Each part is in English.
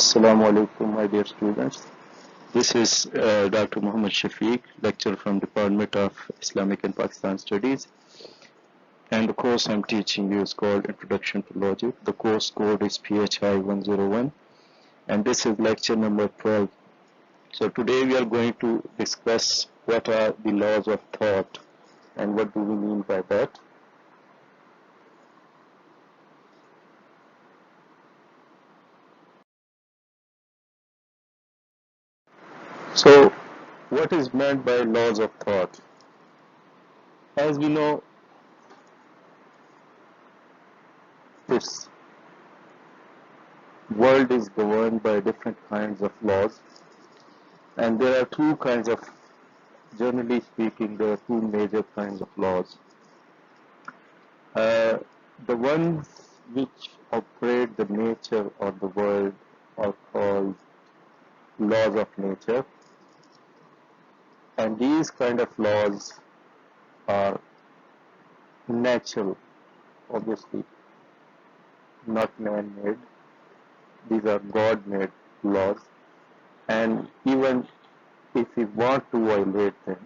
Assalamu alaikum, my dear students. This is Dr. Muhammad Shafiq, lecturer from Department of Islamic and Pakistan Studies. And the course I'm teaching you is called Introduction to Logic. The course code is PHI 101. And this is lecture number 12. So today we are going to discuss what are the laws of thought and what do we mean by that. So what is meant by laws of thought? As we know, this world is governed by different kinds of laws, and there are two kinds of, generally speaking, there are two major kinds of laws. The ones which operate the nature of the world are called laws of nature, and these kind of laws are natural, obviously not man-made. These are God-made laws, and even if we want to violate them,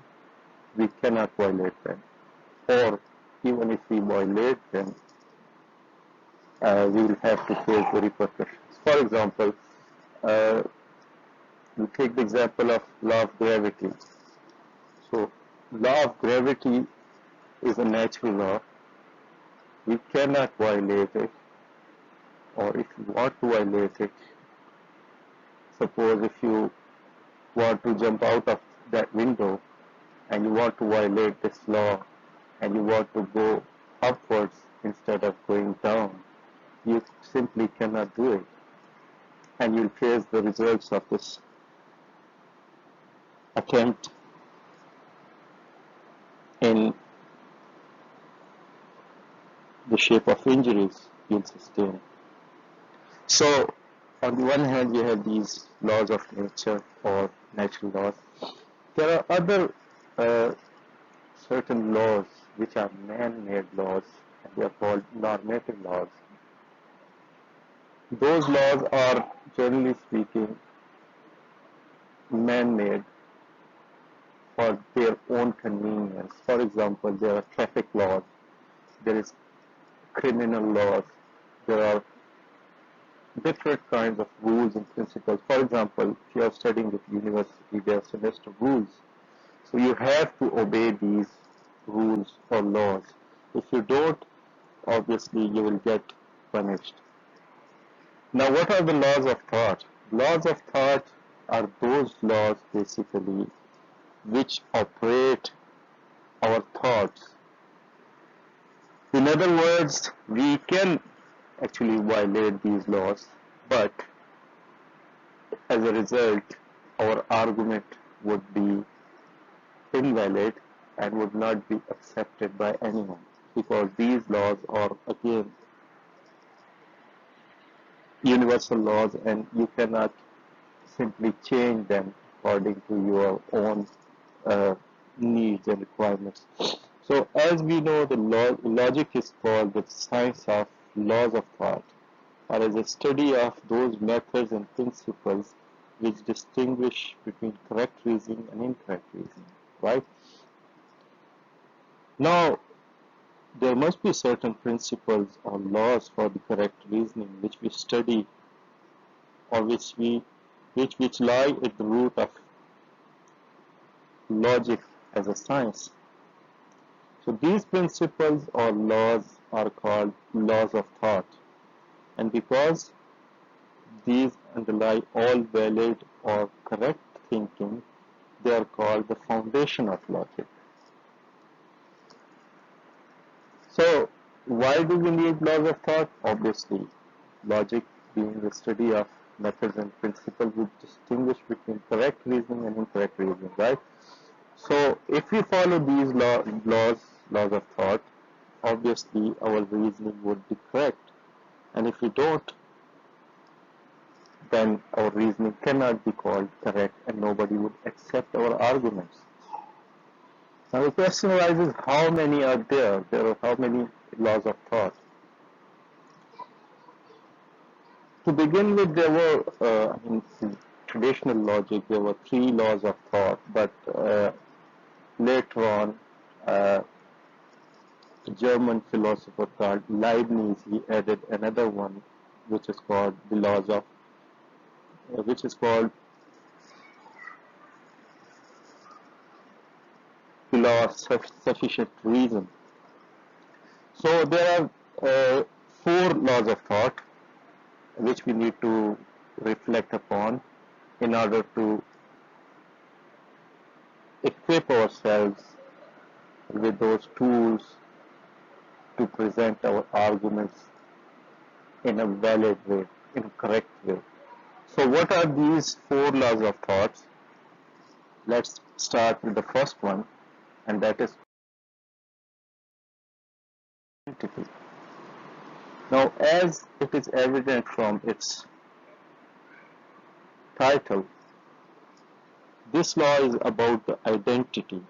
we cannot violate them, or even if we violate them, we will have to face the repercussions. For example, we take the example of law of gravity. So, law of gravity is a natural law. We cannot violate it, or if you want to violate it, suppose if you want to jump out of that window and you want to violate this law and you want to go upwards instead of going down, you simply cannot do it, and you'll face the results of this attempt in the shape of injuries you'll sustain. So, on the one hand, you have these laws of nature or natural laws. There are other certain laws which are man-made laws, and they are called normative laws. Those laws are, generally speaking, man-made for their own convenience. For example, there are traffic laws, there is criminal laws, there are different kinds of rules and principles. For example, if you are studying at university, there are semester rules. So you have to obey these rules or laws. If you don't, obviously you will get punished. Now, what are the laws of thought? Laws of thought are those laws basically which operate our thoughts. In other words, we can actually violate these laws, but as a result, our argument would be invalid and would not be accepted by anyone, because these laws are again universal laws and you cannot simply change them according to your own needs and requirements. So as we know, the logic is called the science of laws of thought, or as a study of those methods and principles which distinguish between correct reasoning and incorrect reasoning, right? Now, there must be certain principles or laws for the correct reasoning which we study, or which lie at the root of logic as a science. So these principles or laws are called laws of thought, and because these underlie all valid or correct thinking, they are called the foundation of logic. So why do we need laws of thought? Obviously, logic being the study of methods and principles which distinguish between correct reasoning and incorrect reasoning, right? So if we follow these laws of thought, obviously our reasoning would be correct, and if we don't, then our reasoning cannot be called correct and nobody would accept our arguments. Now the question arises, how many are there? There are how many laws of thought? To begin with, there were, in traditional logic, there were three laws of thought, but later on, a German philosopher called Leibniz, he added another one, which is called the laws of, which is called the law of sufficient reason. So there are four laws of thought which we need to reflect upon in order to equip ourselves with those tools to present our arguments in a valid way, in a correct way. So what are these four laws of thoughts? Let's start with the first one, and that is identity. Now, as it is evident from its title, this law is about the identity.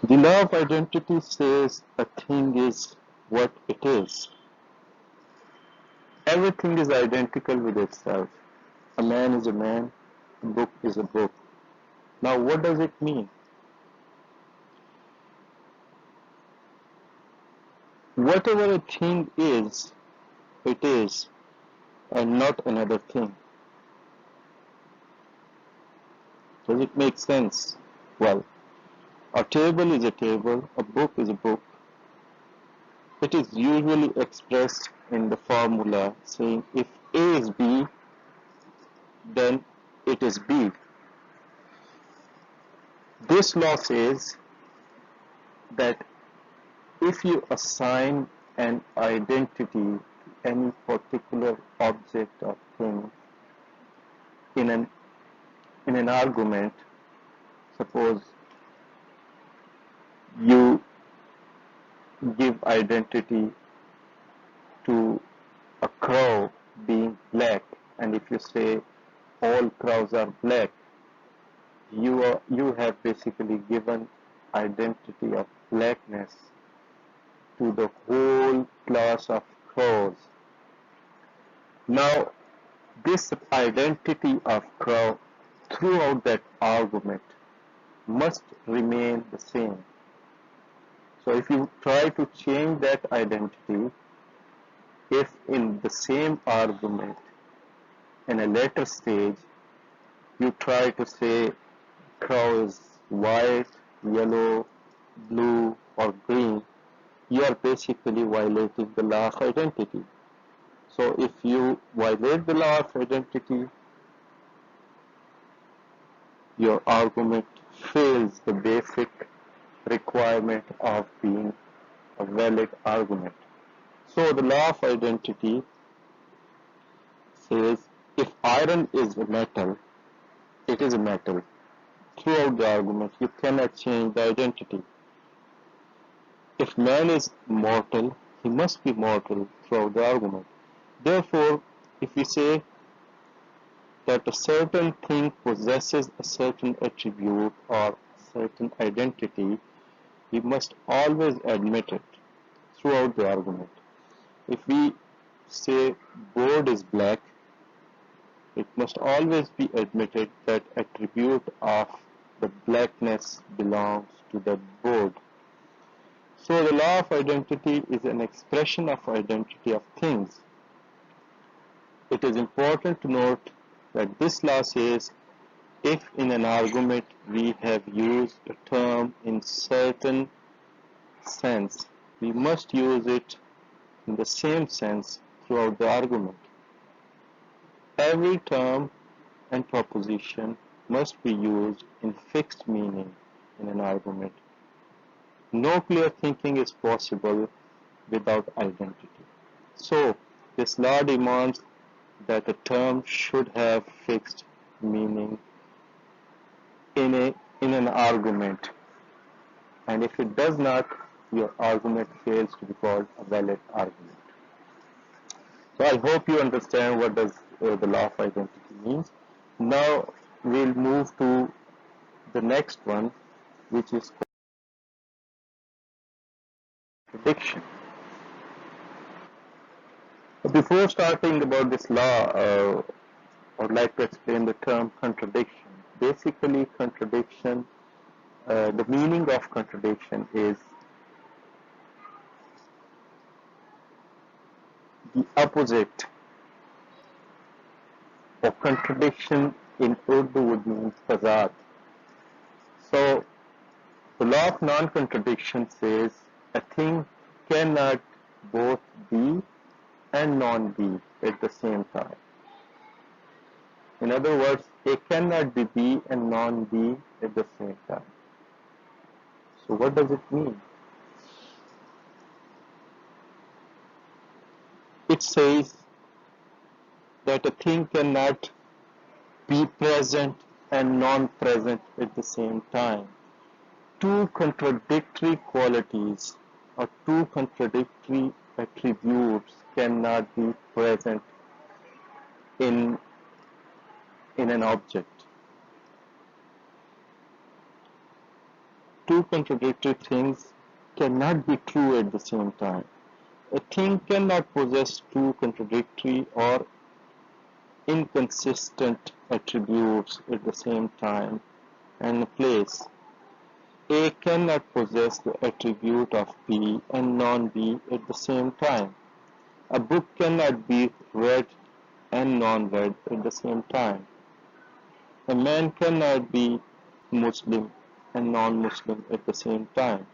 The law of identity says a thing is what it is. Everything is identical with itself. A man is a man, a book is a book. Now, what does it mean? Whatever a thing is, it is, and not another thing. Does it make sense? Well, a table is a table, a book is a book. It is usually expressed in the formula saying if A is B, then it is B. This law says that if you assign an identity to any particular object or thing in an argument, suppose you give identity to a crow being black, and if you say all crows are black, you have basically given identity of blackness to the whole class of crows. Now, this identity of crow throughout that argument must remain the same. So if you try to change that identity, if in the same argument in a later stage you try to say crow is white, yellow, blue or green, you are basically violating the law of identity. So if you violate the law of identity, your argument fails the basic requirement of being a valid argument. So the law of identity says if iron is a metal, it is a metal. Throughout the argument, you cannot change the identity. If man is mortal, he must be mortal throughout the argument. Therefore, if we say that a certain thing possesses a certain attribute or certain identity, we must always admit it throughout the argument. If we say board is black, it must always be admitted that attribute of the blackness belongs to the board. So the law of identity is an expression of identity of things. It is important to note that this law says if in an argument we have used a term in certain sense, we must use it in the same sense throughout the argument. Every term and proposition must be used in fixed meaning in an argument. No clear thinking is possible without identity. So, this law demands that a term should have fixed meaning in an argument, and if it does not, your argument fails to be called a valid argument. So I hope you understand what does the law of identity means. Now we'll move to the next one, which is contradiction. Before starting about this law, I would like to explain the term contradiction. Basically, contradiction, the meaning of contradiction is the opposite of contradiction in Urdu would mean tazad. So, the law of non-contradiction says a thing cannot both be and non-be at the same time. In other words, A cannot be B and non-B at the same time. So what does it mean? It says that a thing cannot be present and non-present at the same time. Two contradictory qualities or two contradictory attributes cannot be present in an object. Two contradictory things cannot be true at the same time. A thing cannot possess two contradictory or inconsistent attributes at the same time and place. A cannot possess the attribute of B and non-B at the same time. A book cannot be read and non-read at the same time. A man cannot be Muslim and non-Muslim at the same time.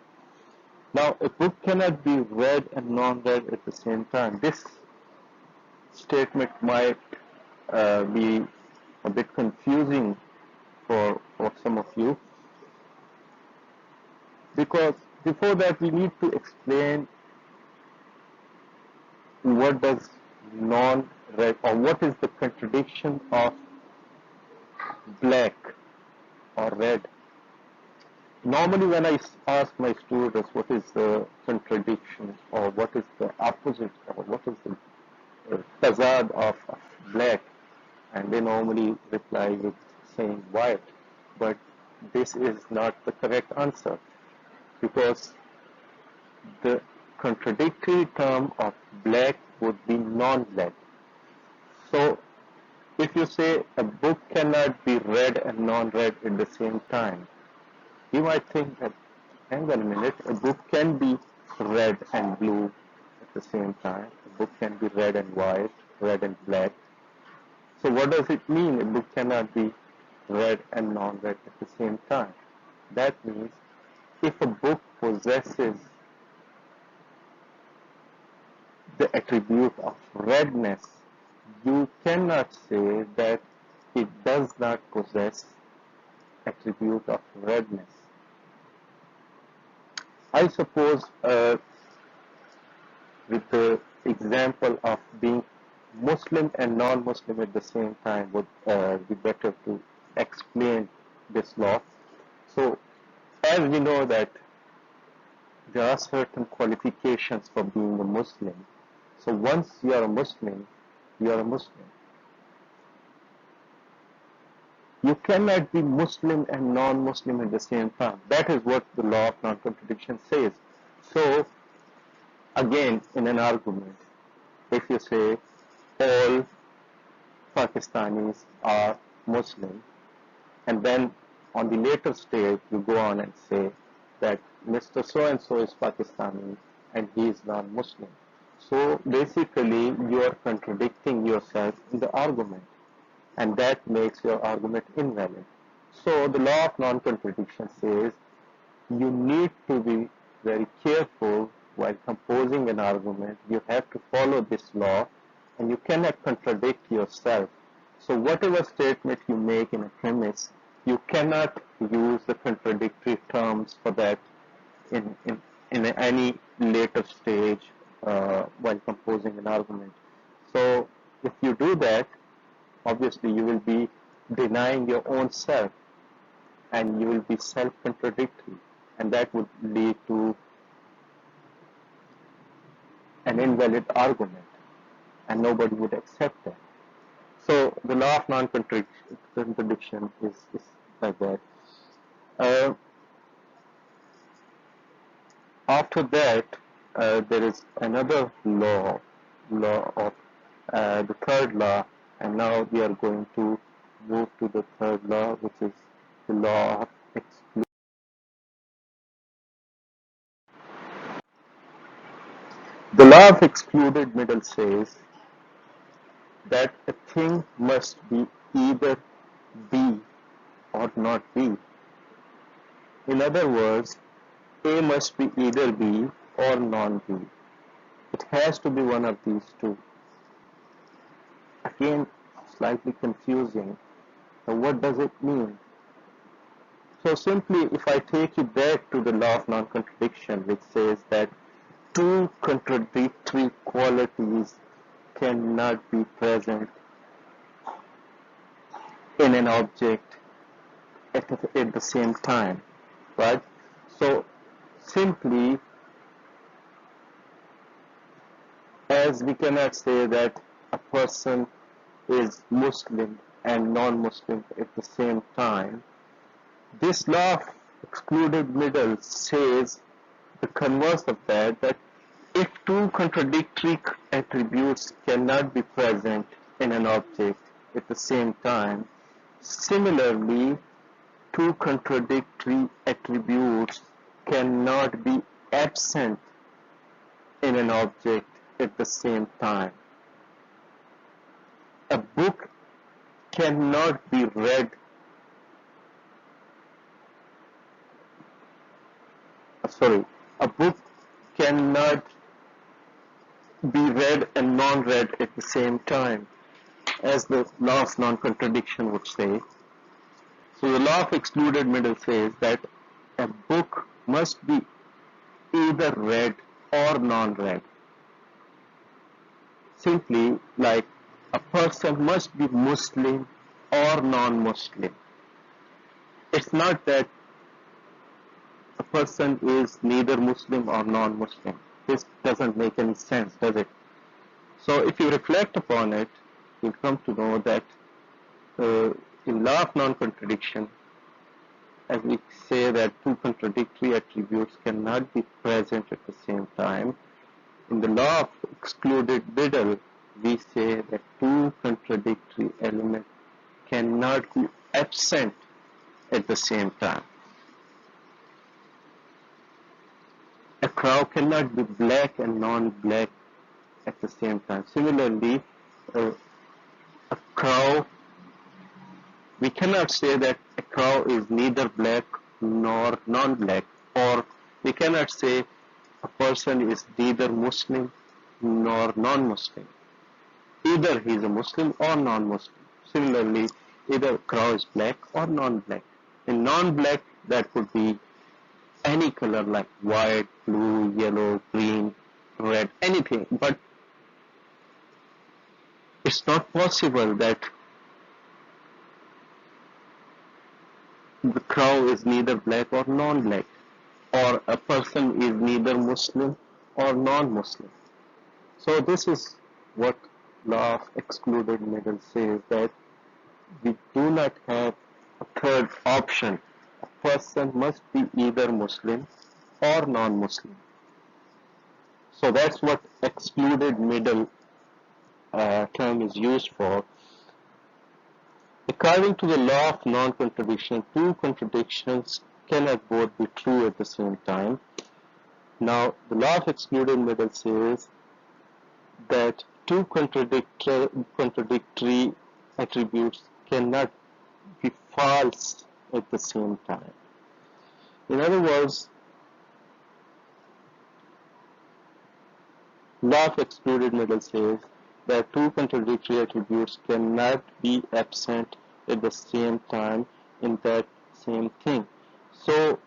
Now, a book cannot be read and non-read at the same time. This statement might be a bit confusing for some of you, because before that we need to explain what does non-read or what is the contradiction of black or red. Normally when I ask my students what is the contradiction or what is the opposite or what is the tazad of black, and they normally reply with saying white, but this is not the correct answer, because the contradictory term of black would be non-black. So if you say a book cannot be read and non-read at the same time, you might think that, hang on a minute, a book can be red and blue at the same time. A book can be red and white, red and black. So what does it mean a book cannot be read and non-read at the same time? That means if a book possesses the attribute of redness, you cannot say that it does not possess attribute of redness. I suppose with the example of being Muslim and non-Muslim at the same time would be better to explain this law. So as we know that there are certain qualifications for being a Muslim. So once you are a Muslim, you are a Muslim. You cannot be Muslim and non-Muslim at the same time. That is what the law of non-contradiction says. So again, in an argument, if you say all Pakistanis are Muslim, and then on the later stage you go on and say that Mr. So-and-so is Pakistani and he is non-Muslim. So basically you are contradicting yourself in the argument, and that makes your argument invalid. So the law of non-contradiction says you need to be very careful while composing an argument. You have to follow this law and you cannot contradict yourself. So whatever statement you make in a premise, you cannot use the contradictory terms for that in any later stage while composing an argument. So if you do that, obviously you will be denying your own self and you will be self-contradictory, and that would lead to an invalid argument and nobody would accept that. So the law of non-contradiction is like that. After that, there is another law of the third law, and now we are going to move to the third law, which is the law of exclusion. The law of excluded middle says that a thing must be either B or not B. In other words, A must be either B or non-B. It has to be one of these two. Again, slightly confusing. So what does it mean? So simply, if I take you back to the law of non-contradiction, which says that two contradictory qualities cannot be present in an object at the same time, right? So simply, as we cannot say that a person is Muslim and non-Muslim at the same time, this law of excluded middle says the converse of that, that if two contradictory attributes cannot be present in an object at the same time, similarly, two contradictory attributes cannot be absent in an object at the same time. A book cannot be read, a book cannot be read and non-read at the same time, as the law of non-contradiction would say. So the law of excluded middle says that a book must be either read or non-read. Simply like a person must be Muslim or non-Muslim. It's not that a person is neither Muslim or non-Muslim. This doesn't make any sense, does it? So if you reflect upon it, you'll come to know that in law of non-contradiction, as we say that two contradictory attributes cannot be present at the same time, in the law of excluded middle, we say that two contradictory elements cannot be absent at the same time. A crow cannot be black and non-black at the same time. Similarly, a crow, we cannot say that a crow is neither black nor non-black, or we cannot say a person is neither Muslim nor non-Muslim. Either he is a Muslim or non-Muslim. Similarly, either crow is black or non-black. In non-black, that could be any color like white, blue, yellow, green, red, anything. But it's not possible that the crow is neither black or non-black, or a person is neither Muslim or non-Muslim. So this is what law of excluded middle says, that we do not have a third option. A person must be either Muslim or non-Muslim. So that's what excluded middle term is used for. According to the law of non-contradiction, two contradictions cannot both be true at the same time. Now, the law of excluded middle says that two contradictory attributes cannot be false at the same time. In other words, law of excluded middle says that two contradictory attributes cannot be absent at the same time in that same thing. So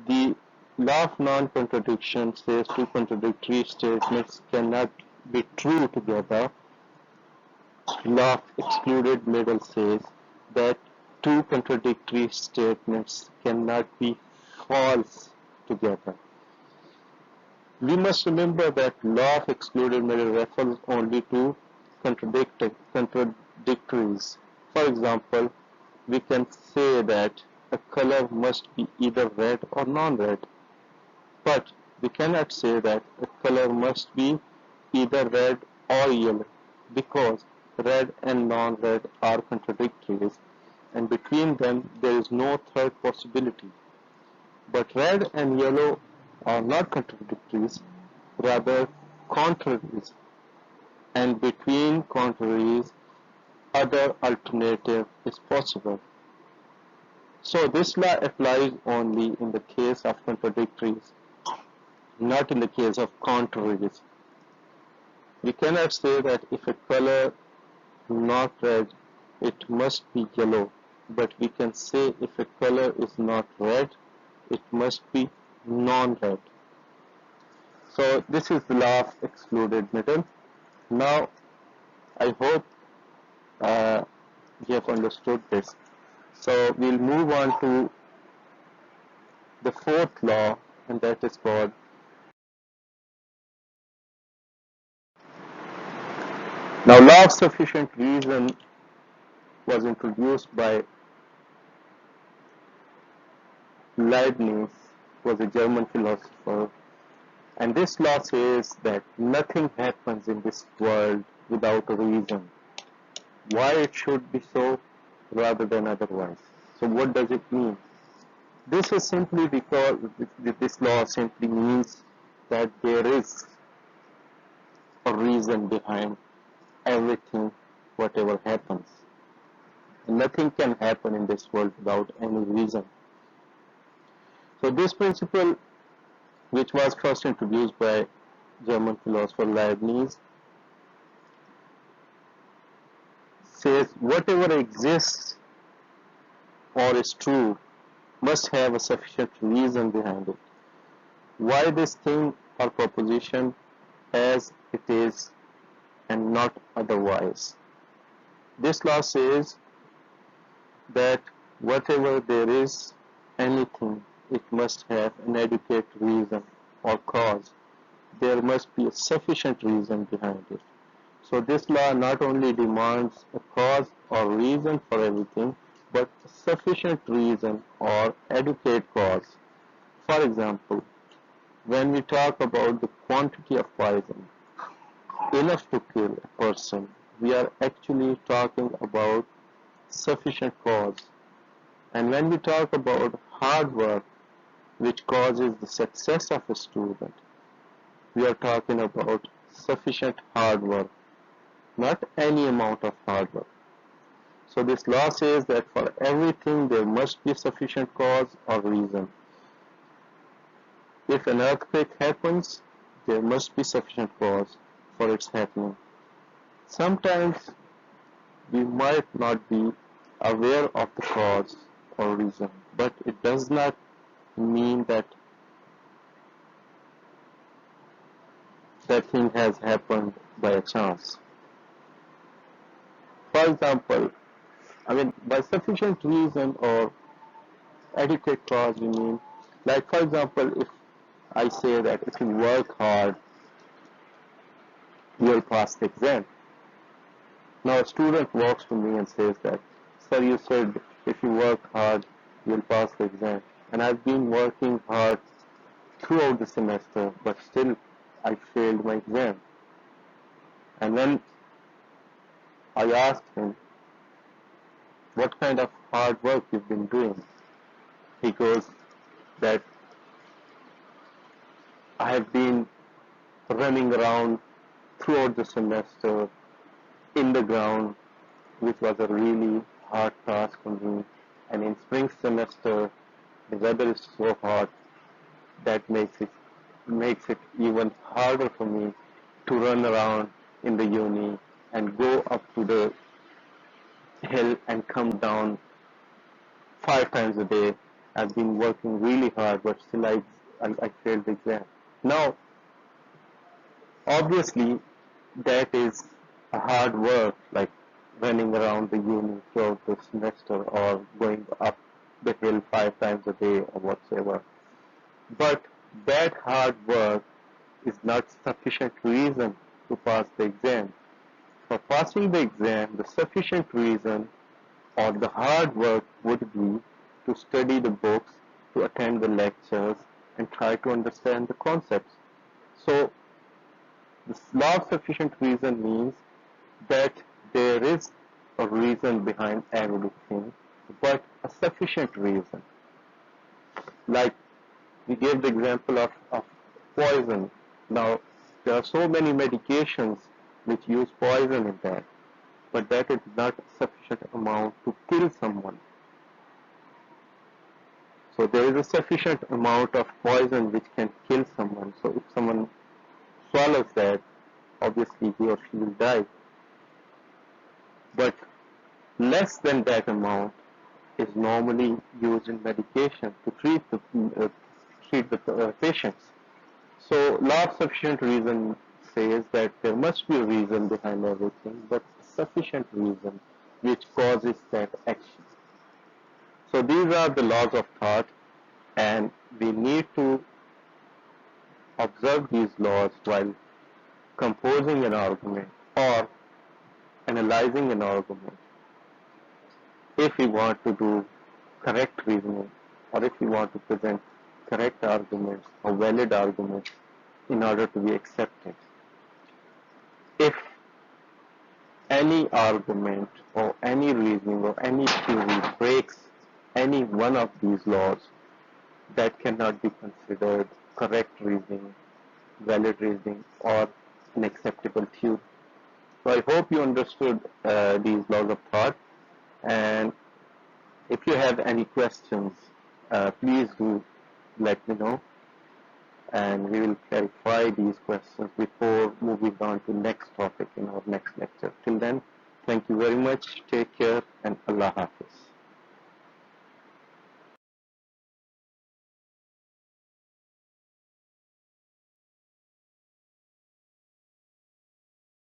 the law of non-contradiction says two contradictory statements cannot be true together. Law of excluded middle says that two contradictory statements cannot be false together. We must remember that law of excluded middle refers only to contradictories. For example, we can say that a color must be either red or non-red. But We cannot say that a color must be either red or yellow because red and non-red are contradictories and between them there is no third possibility. But red and yellow are not contradictories, rather contraries, and between contraries other alternative is possible. So this law applies only in the case of contradictories, not in the case of contraries. We cannot say that if a color not red, it must be yellow, but we can say if a color is not red, it must be non-red. So this is the law of excluded middle. Now I hope you have understood this. So we'll move on to the fourth law, and that is called now law of sufficient reason was introduced by Leibniz, was a German philosopher, and this law says that nothing happens in this world without a reason. Why it should be so rather than otherwise. So what does it mean? This is simply because this law simply means that there is a reason behind everything, whatever happens. Nothing can happen in this world without any reason. So this principle, which was first introduced by German philosopher Leibniz, says whatever exists or is true must have a sufficient reason behind it. Why this thing or proposition as it is and not otherwise. This law says that whatever there is, anything, it must have an adequate reason or cause. There must be a sufficient reason behind it. So this law not only demands a cause or reason for everything, but a sufficient reason or adequate cause. For example, when we talk about the quantity of poison enough to kill a person, we are actually talking about sufficient cause. And when we talk about hard work, which causes the success of a student, we are talking about sufficient hard work, not any amount of hard work. So this law says that for everything there must be sufficient cause or reason. If an earthquake happens, there must be sufficient cause for its happening. Sometimes we might not be aware of the cause or reason, but it does not mean that that thing has happened by a chance. For example, by sufficient reason or adequate cause, we mean, like for example, if I say that if you work hard, you will pass the exam. Now a student walks to me and says that, sir, you said if you work hard, you will pass the exam. And I've been working hard throughout the semester, but still I failed my exam. And when I asked him, what kind of hard work you've been doing? He goes that I have been running around throughout the semester in the ground, which was a really hard task for me. And in spring semester, the weather is so hot that makes it even harder for me to run around in the uni and go up to the hill and come down 5 times a day. I've been working really hard, but still I failed the exam. Now, obviously, that is a hard work, like running around the uni throughout the semester or going up the hill 5 times a day or whatsoever. But that hard work is not sufficient reason to pass the exam. For passing the exam, the sufficient reason or the hard work would be to study the books, to attend the lectures, and try to understand the concepts. So the law of sufficient reason means that there is a reason behind everything, but a sufficient reason. Like we gave the example of poison. Now, there are so many medications which use poison in that, but that is not a sufficient amount to kill someone. So there is a sufficient amount of poison which can kill someone. So if someone swallows that, obviously he or she will die. But less than that amount is normally used in medication to treat the patients. So law of sufficient reason says that there must be a reason behind everything, but sufficient reason which causes that action. So these are the laws of thought, and we need to observe these laws while composing an argument or analyzing an argument if we want to do correct reasoning, or if we want to present correct arguments or valid arguments in order to be accepted. If any argument or any reasoning or any theory breaks any one of these laws, that cannot be considered correct reasoning, valid reasoning, or an acceptable theory. So I hope you understood these laws of thought, and if you have any questions, please do let me know, and we will clarify these questions before moving on to next topic in our next lecture. Till then, thank you very much, take care, and Allah Hafiz.